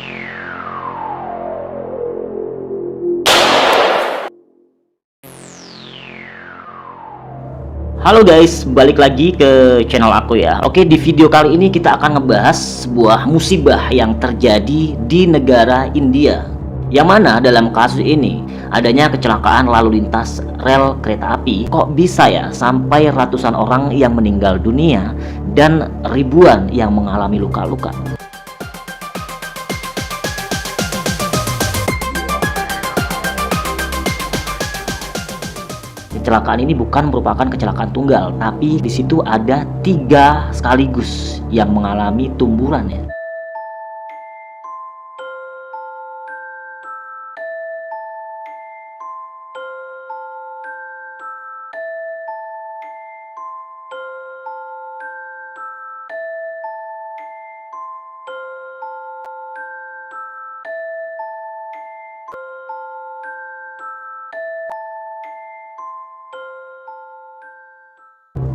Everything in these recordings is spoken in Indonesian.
Halo guys, balik lagi ke channel aku ya. Oke, di video kali ini kita akan ngebahas sebuah musibah yang terjadi di negara India. Yang mana dalam kasus ini adanya kecelakaan lalu lintas rel kereta api. Kok bisa ya sampai ratusan orang yang meninggal dunia dan ribuan yang mengalami luka-luka? Kecelakaan ini bukan merupakan kecelakaan tunggal, tapi di situ ada 3 sekaligus yang mengalami tumburan ya.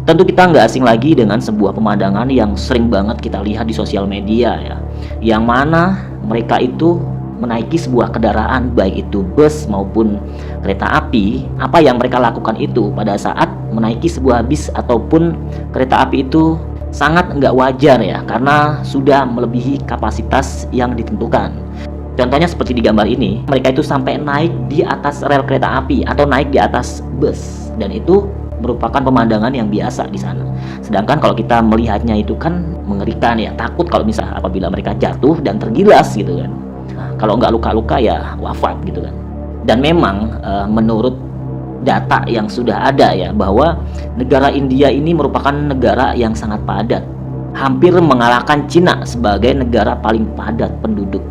Tentu kita nggak asing lagi dengan sebuah pemandangan yang sering banget kita lihat di sosial media ya, yang mana mereka itu menaiki sebuah kendaraan, baik itu bus maupun kereta api. Apa yang mereka lakukan itu pada saat menaiki sebuah bis ataupun kereta api itu sangat nggak wajar ya, karena sudah melebihi kapasitas yang ditentukan. Contohnya seperti di gambar ini, mereka itu sampai naik di atas rel kereta api atau naik di atas bus, dan itu merupakan pemandangan yang biasa di sana. Sedangkan kalau kita melihatnya itu kan mengerikan ya, takut kalau misalnya apabila mereka jatuh dan tergilas gitu kan. Kalau nggak luka-luka ya wafat gitu kan. Dan memang menurut data yang sudah ada ya, bahwa negara India ini merupakan negara yang sangat padat, hampir mengalahkan Cina sebagai negara paling padat penduduk.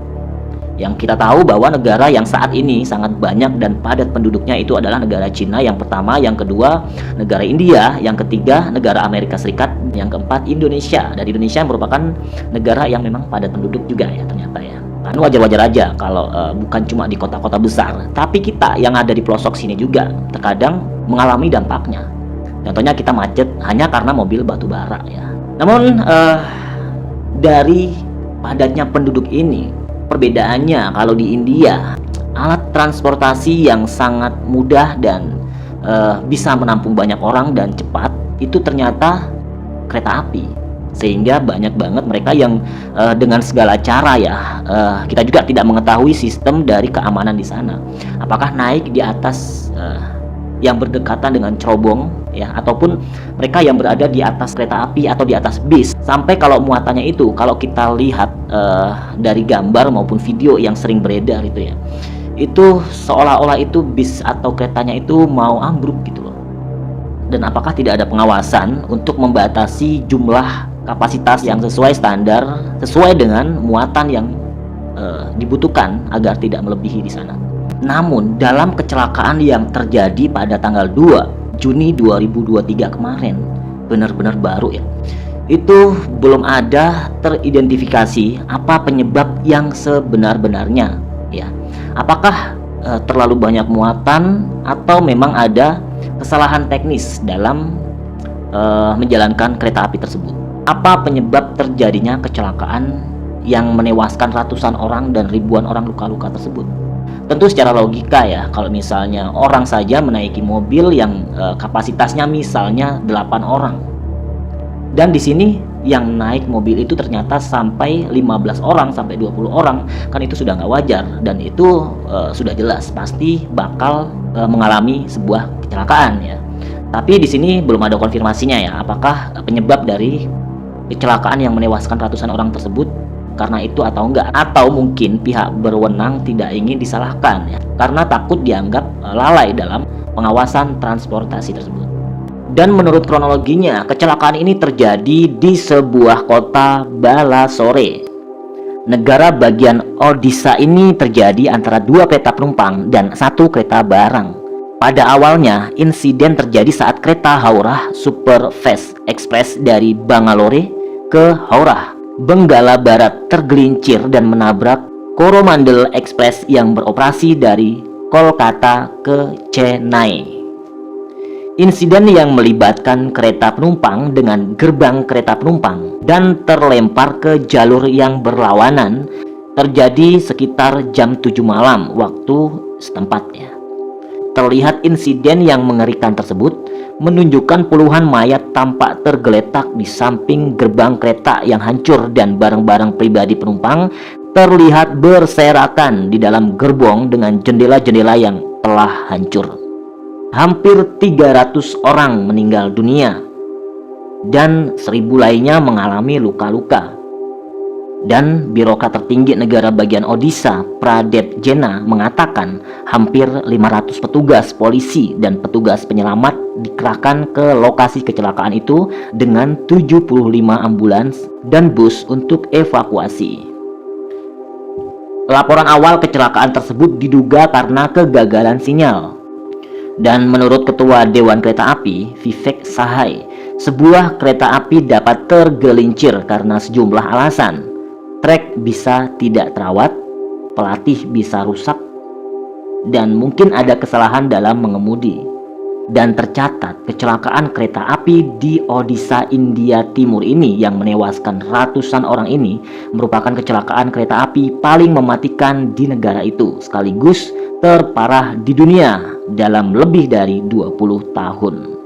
Yang kita tahu bahwa negara yang saat ini sangat banyak dan padat penduduknya itu adalah negara Cina yang pertama, yang kedua negara India, yang ketiga negara Amerika Serikat, yang keempat Indonesia. Dan Indonesia merupakan negara yang memang padat penduduk juga ya ternyata ya. Kan wajar-wajar aja kalau bukan cuma di kota-kota besar, tapi kita yang ada di pelosok sini juga terkadang mengalami dampaknya. Contohnya kita macet hanya karena mobil batu bara ya. Namun dari padatnya penduduk ini, perbedaannya kalau di India, alat transportasi yang sangat mudah dan bisa menampung banyak orang dan cepat itu ternyata kereta api. Sehingga banyak banget mereka yang dengan segala cara ya, kita juga tidak mengetahui sistem dari keamanan di sana. Apakah naik di atas yang berdekatan dengan cerobong ya, ataupun mereka yang berada di atas kereta api atau di atas bis. Sampai kalau muatannya itu, kalau kita lihat dari gambar maupun video yang sering beredar itu ya, itu seolah-olah itu bis atau keretanya itu mau ambruk gitu loh. Dan apakah tidak ada pengawasan untuk membatasi jumlah kapasitas yang sesuai standar, sesuai dengan muatan yang dibutuhkan agar tidak melebihi di sana. Namun dalam kecelakaan yang terjadi pada tanggal 2 Juni 2023 kemarin, benar-benar baru ya, itu belum ada teridentifikasi apa penyebab yang sebenar-benarnya ya. Apakah terlalu banyak muatan atau memang ada kesalahan teknis dalam menjalankan kereta api tersebut? Apa penyebab terjadinya kecelakaan yang menewaskan ratusan orang dan ribuan orang luka-luka tersebut? Tentu secara logika ya, kalau misalnya orang saja menaiki mobil yang kapasitasnya misalnya 8 orang, dan di sini yang naik mobil itu ternyata sampai 15 orang sampai 20 orang, kan itu sudah nggak wajar, dan itu sudah jelas pasti bakal mengalami sebuah kecelakaan ya. Tapi di sini belum ada konfirmasinya ya, apakah penyebab dari kecelakaan yang menewaskan ratusan orang tersebut karena itu atau enggak, atau mungkin pihak berwenang tidak ingin disalahkan ya, karena takut dianggap lalai dalam pengawasan transportasi tersebut. Dan menurut kronologinya, kecelakaan ini terjadi di sebuah kota Balasore, negara bagian Odisha. Ini terjadi antara 2 kereta penumpang dan 1 kereta barang. Pada awalnya, insiden terjadi saat kereta Howrah Super Fast Express dari Bangalore ke Howrah, Benggala Barat tergelincir dan menabrak Coromandel Express yang beroperasi dari Kolkata ke Chennai. Insiden yang melibatkan kereta penumpang dengan gerbang kereta penumpang dan terlempar ke jalur yang berlawanan Terjadi sekitar jam 7 malam waktu setempatnya. Terlihat insiden yang mengerikan tersebut menunjukkan puluhan mayat tampak tergeletak di samping gerbang kereta yang hancur dan barang-barang pribadi penumpang terlihat berserakan di dalam gerbong dengan jendela-jendela yang telah hancur. Hampir 300 orang meninggal dunia dan 1.000 lainnya mengalami luka-luka. Dan birokrat tertinggi negara bagian Odisha, Pradet Jena, mengatakan hampir 500 petugas polisi dan petugas penyelamat dikerahkan ke lokasi kecelakaan itu dengan 75 ambulans dan bus untuk evakuasi. Laporan awal kecelakaan tersebut diduga karena kegagalan sinyal. Dan menurut Ketua Dewan Kereta Api, Vivek Sahai, sebuah kereta api dapat tergelincir karena sejumlah alasan. Trek bisa tidak terawat, pelatih bisa rusak, dan mungkin ada kesalahan dalam mengemudi. Dan tercatat kecelakaan kereta api di Odisha, India Timur ini yang menewaskan ratusan orang ini merupakan kecelakaan kereta api paling mematikan di negara itu, sekaligus terparah di dunia dalam lebih dari 20 tahun.